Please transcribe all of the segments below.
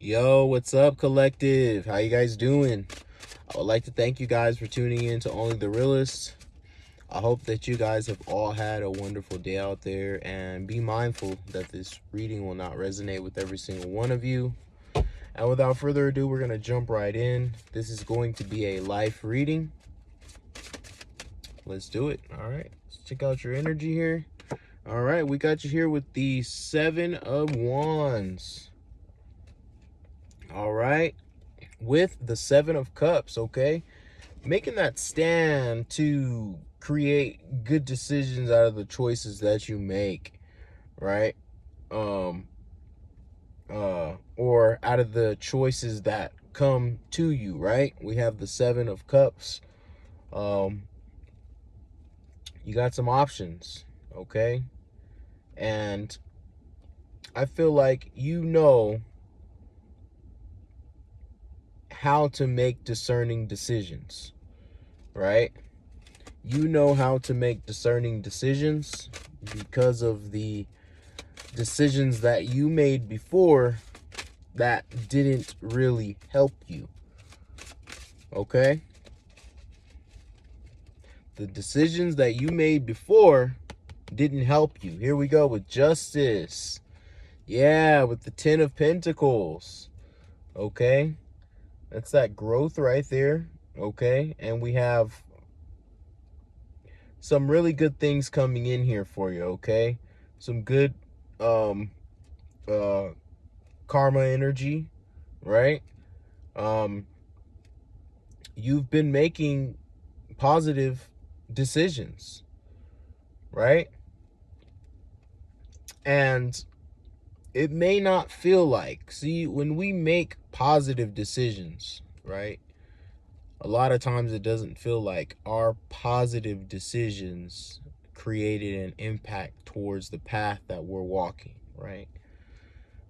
Yo, what's up, collective? How you guys doing? I would like to thank you guys for tuning in to Only the Realist. I hope that you guys have all had a wonderful day out there, and be mindful that this reading will not resonate with every single one of you. And without further ado, we're going to jump right in. This is going to be a life reading. Let's do it. All right, let's check out your energy here. All right, we got you here with the Seven of Wands. All right, with the Seven of Cups, okay? Making that stand to create good decisions out of the choices that you make, right? Or out of the choices that come to you, right? We have the Seven of Cups. You got some options, okay? And I feel like you know how to make discerning decisions, right? You know how to make discerning decisions because of the decisions that you made before that didn't really help you, okay? The decisions that you made before didn't help you. Here we go with Justice. Yeah, with the Ten of Pentacles, okay? That's that growth right there, okay? And we have some really good things coming in here for you, okay? Some good karma energy, right? You've been making positive decisions, right? And it may not feel like, see, when we make positive decisions, right, a lot of times it doesn't feel like our positive decisions created an impact towards the path that we're walking, right?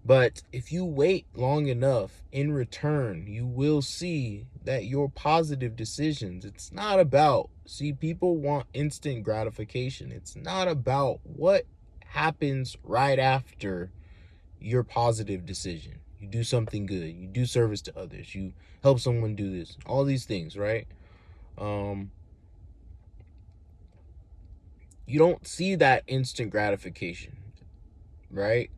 But if you wait long enough, in return, you will see that your positive decisions, it's not about, see, people want instant gratification. It's not about what happens right after your positive decision. You do something good, you do service to others, you help someone do this, all these things, right? You don't see that instant gratification, right?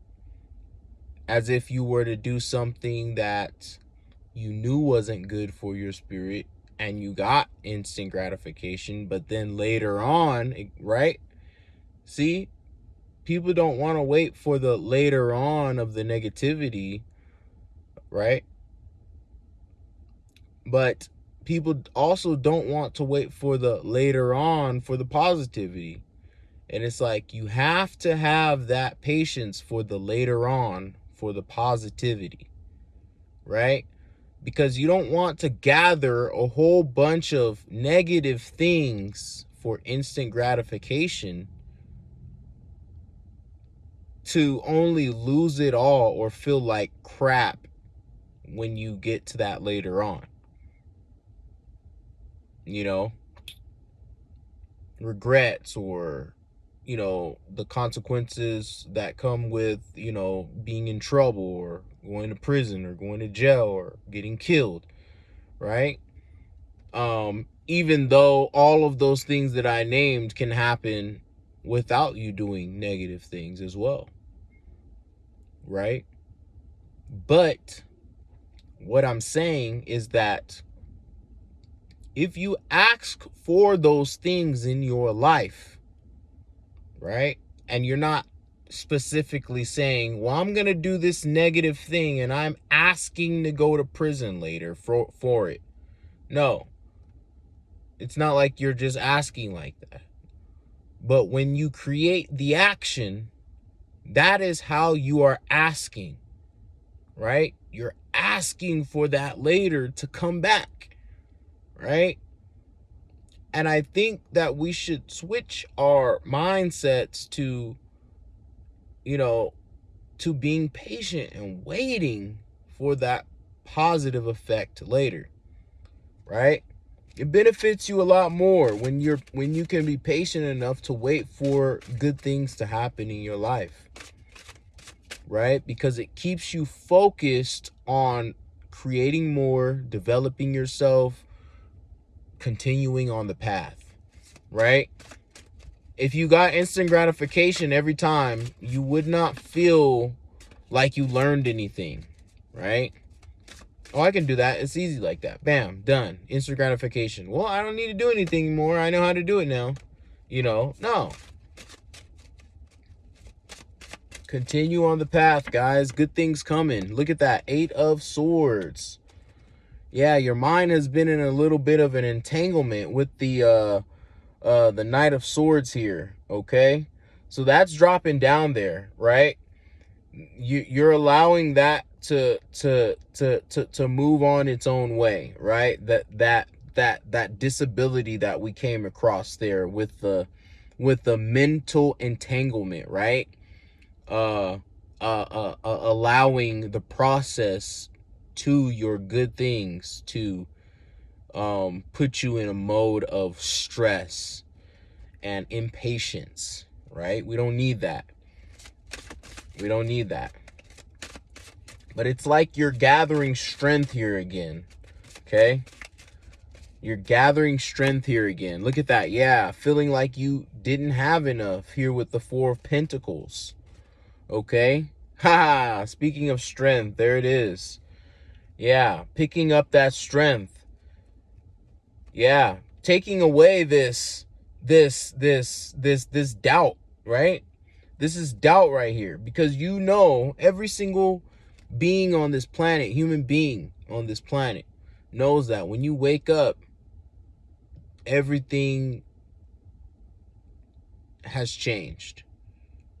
As if you were to do something that you knew wasn't good for your spirit and you got instant gratification, but then later on, right? See, people don't want to wait for the later on of the negativity, right? But people also don't want to wait for the later on for the positivity. And it's like you have to have that patience for the later on for the positivity, right? Because you don't want to gather a whole bunch of negative things for instant gratification to only lose it all or feel like crap when you get to that later on. You know, regrets or, you know, the consequences that come with, you know, being in trouble or going to prison or going to jail or getting killed, right? Even though all of those things that I named can happen without you doing negative things as well, right? But what I'm saying is that if you ask for those things in your life, right, and you're not specifically saying, well, I'm going to do this negative thing and I'm asking to go to prison later for it. No, it's not like you're just asking like that. But when you create the action, that is how you are asking, right? You're asking for that later to come back, right? And I think that we should switch our mindsets to, you know, to being patient and waiting for that positive effect later, right? It benefits you a lot more when you can be patient enough to wait for good things to happen in your life, right? Because it keeps you focused on creating more, developing yourself, continuing on the path, right? If you got instant gratification every time, you would not feel like you learned anything, right? Oh, I can do that. It's easy like that. Bam, done. Instant gratification. Well, I don't need to do anything anymore. I know how to do it now. No. Continue on the path, guys. Good things coming. Look at that. 8 of Swords. Yeah, your mind has been in a little bit of an entanglement with the Knight of Swords here, okay? So that's dropping down there, right? You're allowing that to move on its own way, right? That disability that we came across there with the mental entanglement, right? Allowing the process to your good things to put you in a mode of stress and impatience, right? We don't need that. We don't need that. But it's like you're gathering strength here again, okay? You're gathering strength here again. Look at that. Yeah, feeling like you didn't have enough here with the 4 of Pentacles, okay? Ha! Speaking of strength, there it is. Yeah, picking up that strength. Yeah, taking away this doubt, right? This is doubt right here, because every single being on this planet, human being on this planet, knows that when you wake up, everything has changed,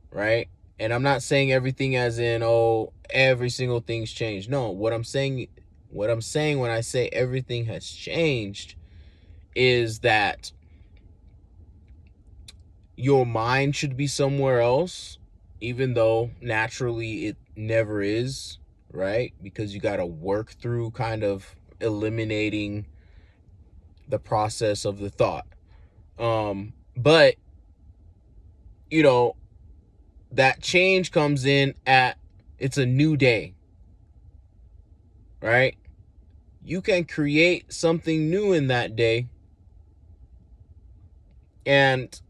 right? And I'm not saying everything as in, oh, every single thing's changed. No, what I'm saying when I say everything has changed is that your mind should be somewhere else, even though naturally it never is, right? Because you got to work through kind of eliminating the process of the thought. But that change comes in it's a new day, right? You can create something new in that day, and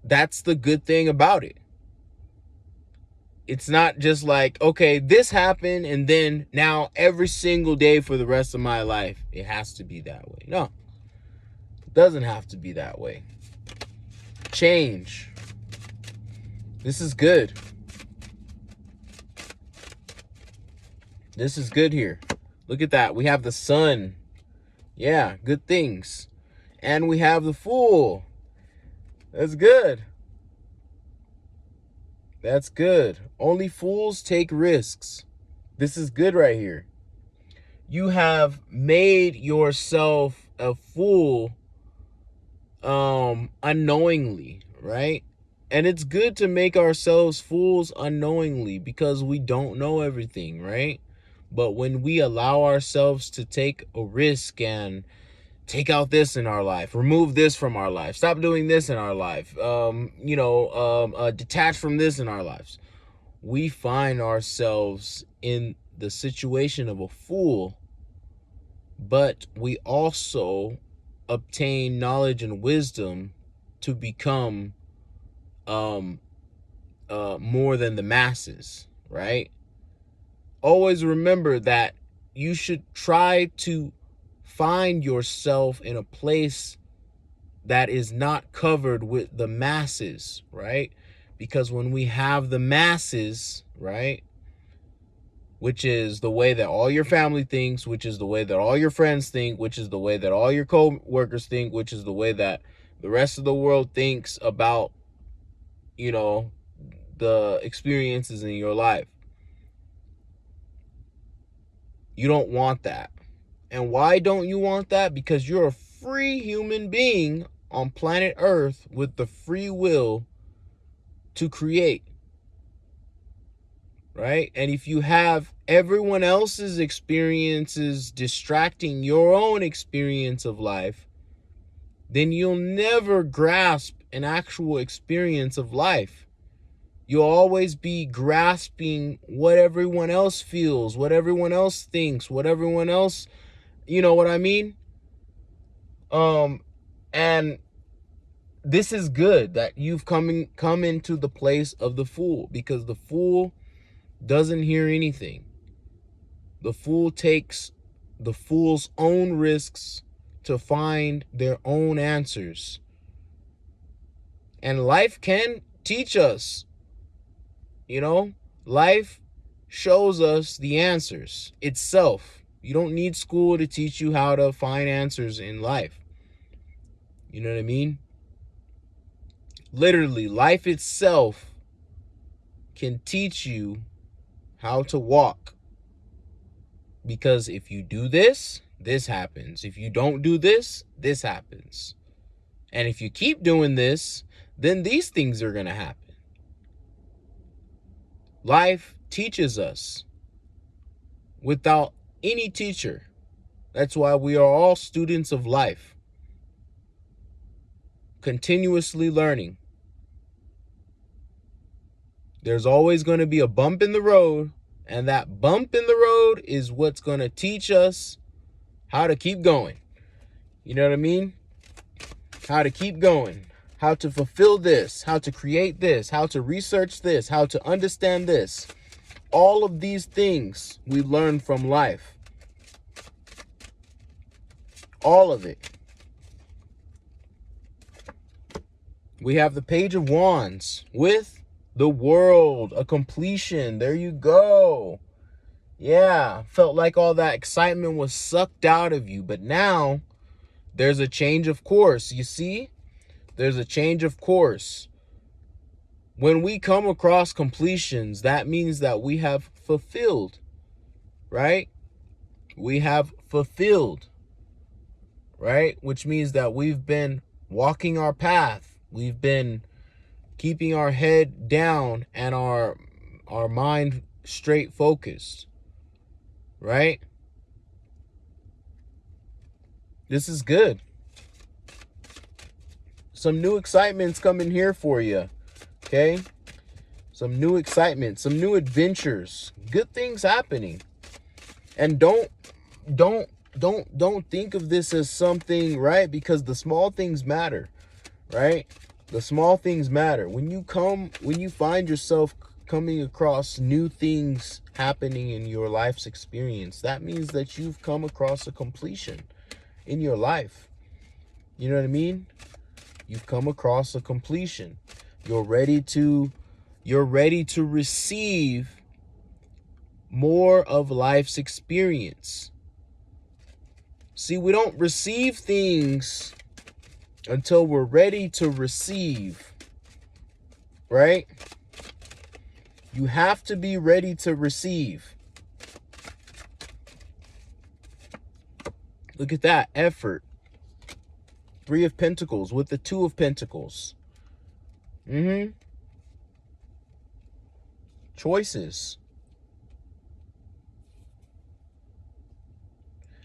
that's the good thing about it. It's not just like, okay, this happened, and then now every single day for the rest of my life, it has to be that way. No, it doesn't have to be that way. Change. This is good. This is good here. Look at that. We have the Sun. Yeah, good things. And we have the Fool. That's good. That's good. Only fools take risks. This is good right here. You have made yourself a fool unknowingly, right? And it's good to make ourselves fools unknowingly because we don't know everything, right? But when we allow ourselves to take a risk and take out this in our life, remove this from our life, stop doing this in our life, detach from this in our lives, we find ourselves in the situation of a fool, but we also obtain knowledge and wisdom to become more than the masses, right? Always remember that you should try to find yourself in a place that is not covered with the masses, right? Because when we have the masses, right, which is the way that all your family thinks, which is the way that all your friends think, which is the way that all your co-workers think, which is the way that the rest of the world thinks about, the experiences in your life. You don't want that. And why don't you want that? Because you're a free human being on planet Earth with the free will to create, right? And if you have everyone else's experiences distracting your own experience of life, then you'll never grasp an actual experience of life. You'll always be grasping what everyone else feels, what everyone else thinks, what everyone else, you know what I mean? And this is good that you've come into the place of the fool, because the fool doesn't hear anything. The fool takes the fool's own risks to find their own answers. And life can teach us, you know, life shows us the answers itself. You don't need school to teach you how to find answers in life. You know what I mean? Literally, life itself can teach you how to walk. Because if you do this, this happens. If you don't do this, this happens. And if you keep doing this, then these things are going to happen. Life teaches us without any teacher. That's why we are all students of life, continuously learning. There's always going to be a bump in the road, and that bump in the road is what's going to teach us how to keep going. You know what I mean? How to keep going, how to fulfill this, how to create this, how to research this, how to understand this. All of these things we learn from life. All of it. We have the Page of Wands with the World, a completion. There you go. Yeah, felt like all that excitement was sucked out of you, but now there's a change of course. You see? There's a change of course. When we come across completions, that means that we have fulfilled, right? We have fulfilled, right? Which means that we've been walking our path. We've been keeping our head down and our mind straight focused, right? This is good. Some new excitement's coming here for you, okay? Some new excitement, some new adventures, good things happening. And don't think of this as something, right? Because the small things matter, right? The small things matter. When you find yourself coming across new things happening in your life's experience, that means that you've come across a completion in your life. You know what I mean? You've come across a completion. You're ready to receive more of life's experience. See, we don't receive things until we're ready to receive, right? You have to be ready to receive. Look at that effort. 3 of Pentacles with the 2 of Pentacles. Choices.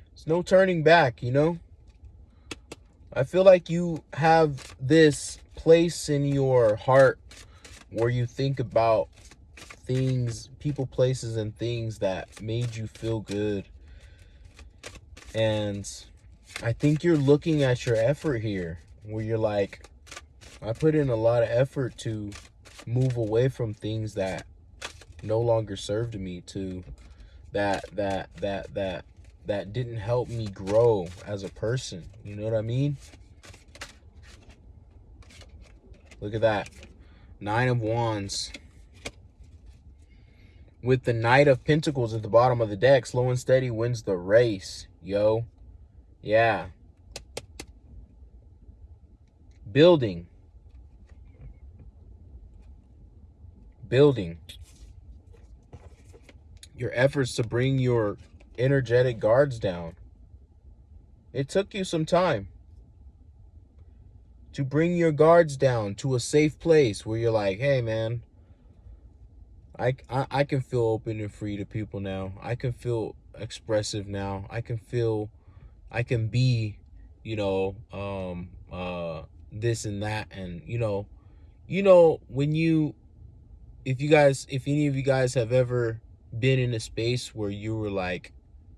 There's no turning back, you know? I feel like you have this place in your heart where you think about things, people, places, and things that made you feel good. And I think you're looking at your effort here, where you're like, I put in a lot of effort to move away from things that no longer served me, to that didn't help me grow as a person. You know what I mean? Look at that. 9 of Wands. With the Knight of Pentacles at the bottom of the deck. Slow and steady wins the race, yo. Yeah. Building. Your efforts to bring your energetic guards down. It took you some time to bring your guards down to a safe place where you're like, hey, man, I can feel open and free to people now. I can feel expressive now. I can be, this and that. And, when you if any of you guys have ever been in a space where you were like,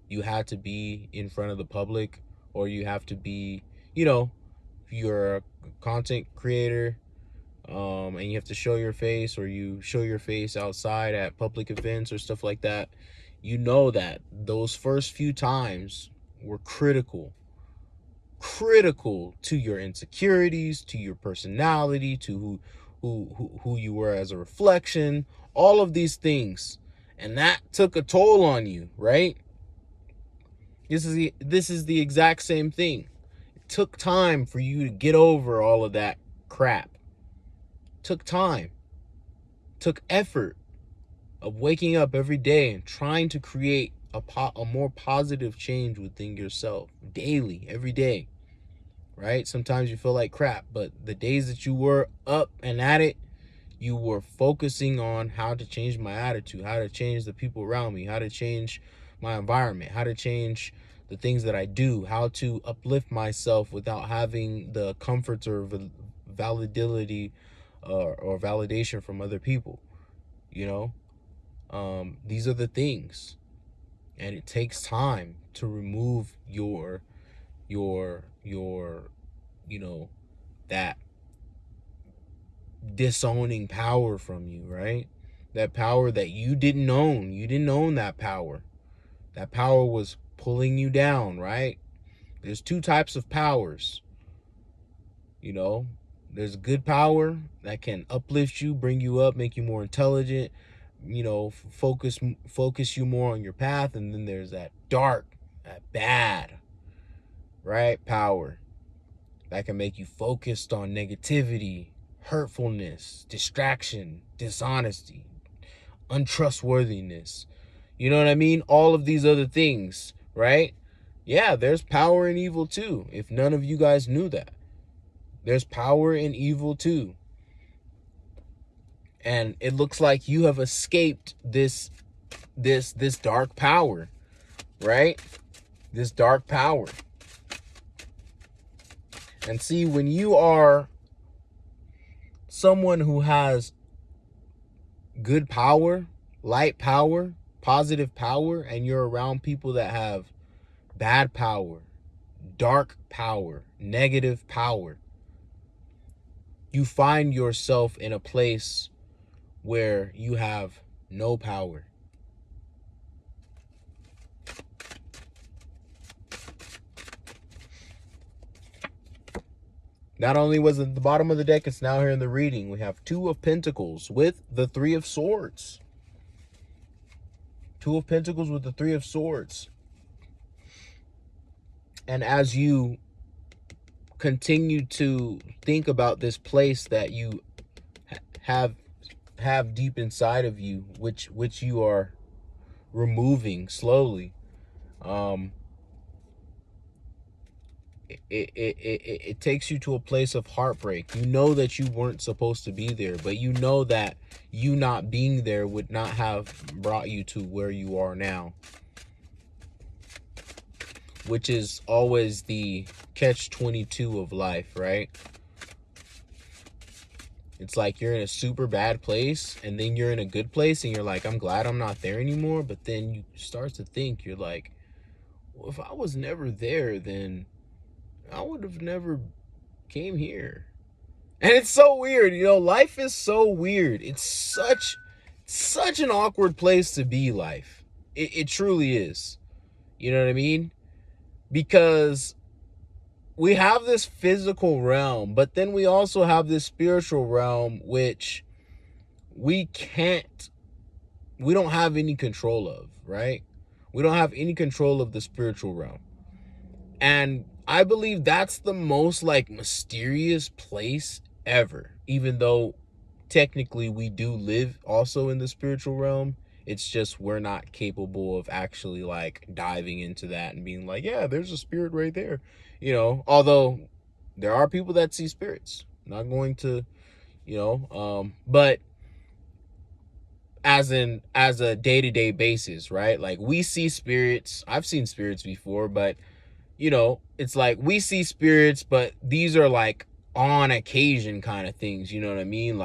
you had to be in front of the public, or you have to be, if you're a content creator, and you have to show your face, or you show your face outside at public events or stuff like that, you know that those first few times were critical to your insecurities, to your personality, to who you were as a reflection, all of these things. And that took a toll on you, right? This is the exact same thing. It took time for you to get over all of that crap. It took time. It took effort of waking up every day and trying to create a more positive change within yourself daily, every day. Right? Sometimes you feel like crap, but the days that you were up and at it, you were focusing on how to change my attitude, how to change the people around me, how to change my environment, how to change the things that I do, how to uplift myself without having the comforts or validity or validation from other people. These are the things, and it takes time to remove your that disowning power from you, right? That power that you didn't own. You didn't own that power. That power was pulling you down, right? There's two types of powers. There's good power that can uplift you, bring you up, make you more intelligent, focus you more on your path. And then there's that dark, that bad, right, power that can make you focused on negativity, hurtfulness, distraction, dishonesty, untrustworthiness. You know what I mean? All of these other things, right? Yeah, there's power in evil too. If none of you guys knew that, there's power in evil too. And it looks like you have escaped this dark power, right? This dark power. And see, when you are someone who has good power, light power, positive power, and you're around people that have bad power, dark power, negative power, you find yourself in a place where you have no power. Not only was it at the bottom of the deck, it's now here in the reading. We have Two of Pentacles with the Three of Swords. Two of Pentacles with the Three of Swords. And as you continue to think about this place that you have deep inside of you, which you are removing slowly, it takes you to a place of heartbreak. You know that you weren't supposed to be there, but you know that you not being there would not have brought you to where you are now, which is always the catch-22 of life, right? It's like you're in a super bad place, and then you're in a good place, and you're like, I'm glad I'm not there anymore. But then you start to think, you're like, well, if I was never there, then I would have never came here. And it's so weird, life is so weird. It's such an awkward place to be, life. It truly is. You know what I mean? Because we have this physical realm, but then we also have this spiritual realm, which we don't have any control of, right? We don't have any control of the spiritual realm. And I believe that's the most mysterious place ever, even though technically we do live also in the spiritual realm. It's just we're not capable of actually diving into that and being like, yeah, there's a spirit right there. Although there are people that see spirits. Not going to, but as a day-to-day basis, right? We see spirits. I've seen spirits before, but it's like we see spirits, but these are on occasion kind of things, you know what I mean?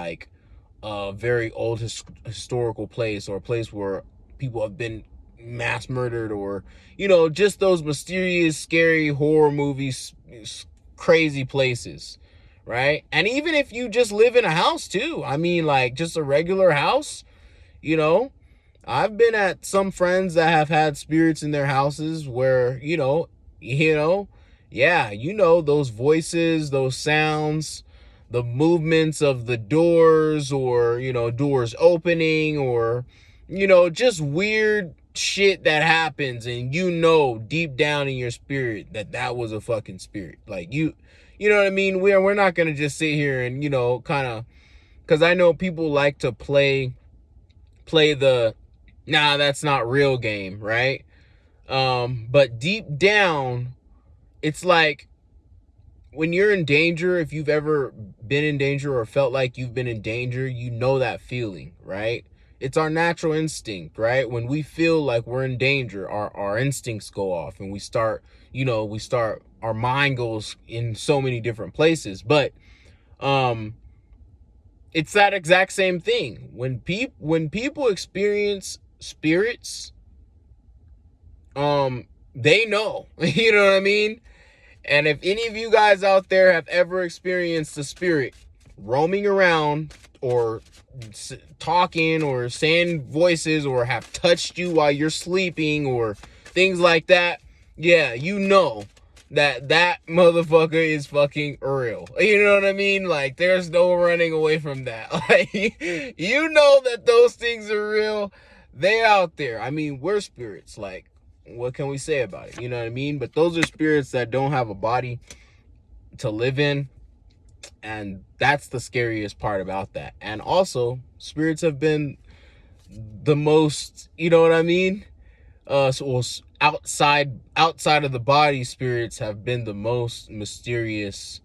a very old historical place, or a place where people have been mass murdered, or, you know, just those mysterious, scary horror movies, crazy places, right? And even if you just live in a house too, I mean, like just a regular house, you know, I've been at some friends that have had spirits in their houses where, yeah, you know, those voices, those sounds, the movements of the doors, or, you know, doors opening, or, you know, just weird shit that happens, and you know deep down in your spirit that that was a fucking spirit. Like, you know what I mean? We're not going to just sit here and, you know, kind of, because I know people like to play the nah, that's not real game, right? But deep down, it's like when you're in danger, if you've ever been in danger or felt like you've been in danger, you know that feeling, right? It's our natural instinct, right? When we feel like we're in danger, our instincts go off, and we start, our mind goes in so many different places. But it's that exact same thing. When people experience spirits, they know. You know what I mean? And if any of you guys out there have ever experienced a spirit roaming around, or talking, or saying voices, or have touched you while you're sleeping, or things like that, yeah, you know that motherfucker is fucking real. You know what I mean? Like, there's no running away from that. Like, you know that those things are real. They're out there. I mean, we're spirits. Like, what can we say about it? You know what I mean? But those are spirits that don't have a body to live in. And that's the scariest part about that. And also, spirits have been the most, you know what I mean? So outside of the body, spirits have been the most mysterious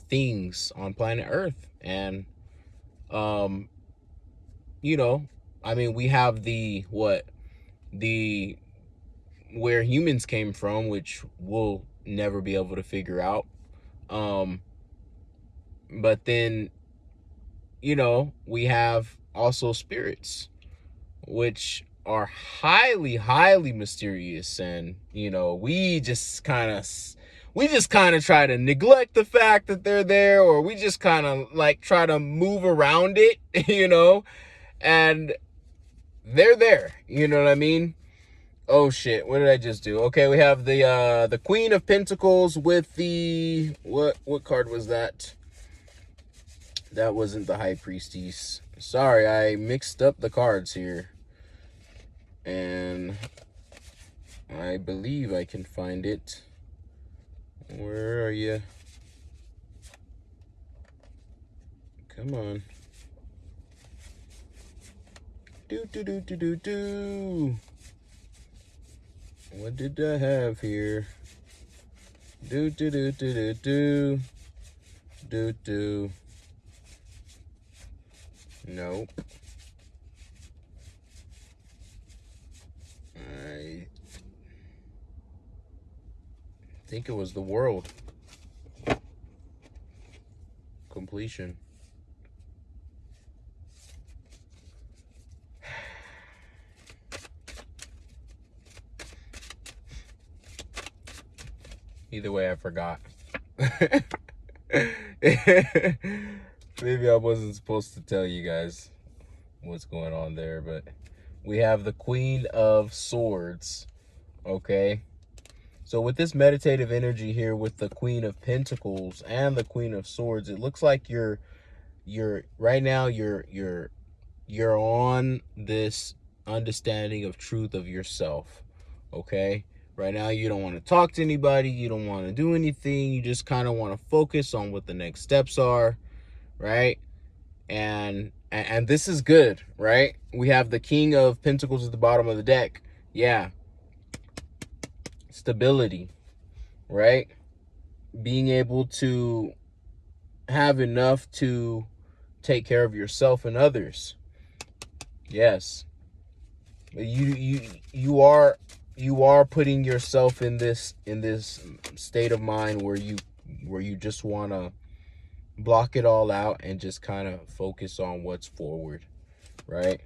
things on planet Earth. And you know, I mean, we have the where humans came from, which we'll never be able to figure out. But then, you know, we have also spirits, which are highly, highly mysterious. And, you know, we just kind of try to neglect the fact that they're there, or we just kind of like try to move around it, you know, and they're there. You know what I mean? Oh shit, what did I just do? Okay, we have the Queen of Pentacles with the, what card was that? That wasn't the High Priestess. Sorry, I mixed up the cards here. And I believe I can find it. Where are you? Come on. Do. What did I have here? Do. Nope. I think it was the World. Completion. Either way, I forgot. Maybe I wasn't supposed to tell you guys what's going on there, but we have the Queen of Swords. Okay. So with this meditative energy here, with the Queen of Pentacles and the Queen of Swords, it looks like you're right now you're on this understanding of truth of yourself. Okay. Right now, you don't want to talk to anybody. You don't want to do anything. You just kind of want to focus on what the next steps are, right? And this is good, right? We have the King of Pentacles at the bottom of the deck. Yeah. Stability, right? Being able to have enough to take care of yourself and others. Yes. You are putting yourself in this state of mind where you just want to block it all out and just kind of focus on what's forward, right?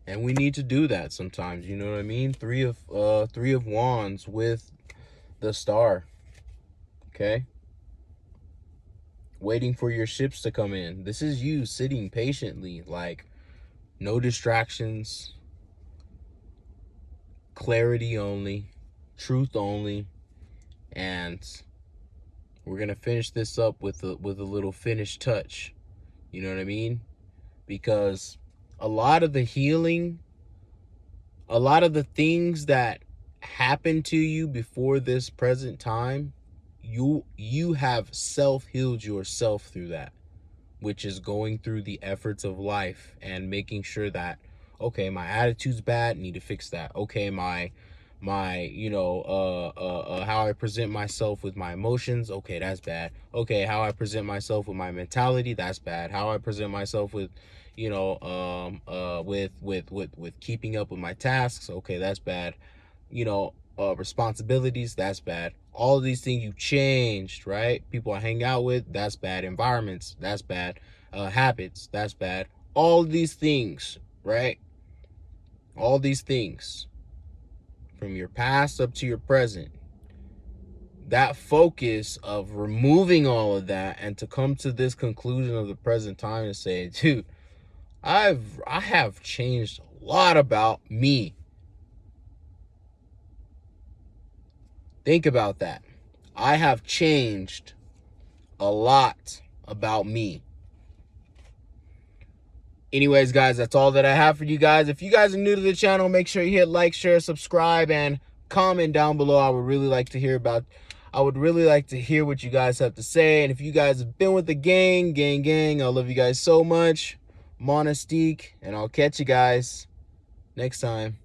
And we need to do that sometimes, you know what I mean? Three of Wands with the Star. Okay? Waiting for your ships to come in. This is you sitting patiently, like no distractions, clarity only, truth only, and we're gonna finish this up with a little finish touch. You know what I mean? Because a lot of the healing, a lot of the things that happened to you before this present time, you have self-healed yourself through that, which is going through the efforts of life and making sure that, okay, my attitude's bad, need to fix that. Okay, my you know, how I present myself with my emotions, okay, that's bad. Okay, how I present myself with my mentality, that's bad. How I present myself with, you know, with keeping up with my tasks, okay, that's bad. You know, responsibilities, that's bad. All of these things you changed, right? People I hang out with, that's bad. Environments, that's bad. Habits, that's bad. All of these things, right? All these things from your past up to your present, that focus of removing all of that and to come to this conclusion of the present time and say, dude, I have changed a lot about me. Think about that. I have changed a lot about me. Anyways, guys, that's all that I have for you guys. If you guys are new to the channel, make sure you hit like, share, subscribe, and comment down below. I would really like to hear what you guys have to say. And if you guys have been with the gang, I love you guys so much. Monistique, and I'll catch you guys next time.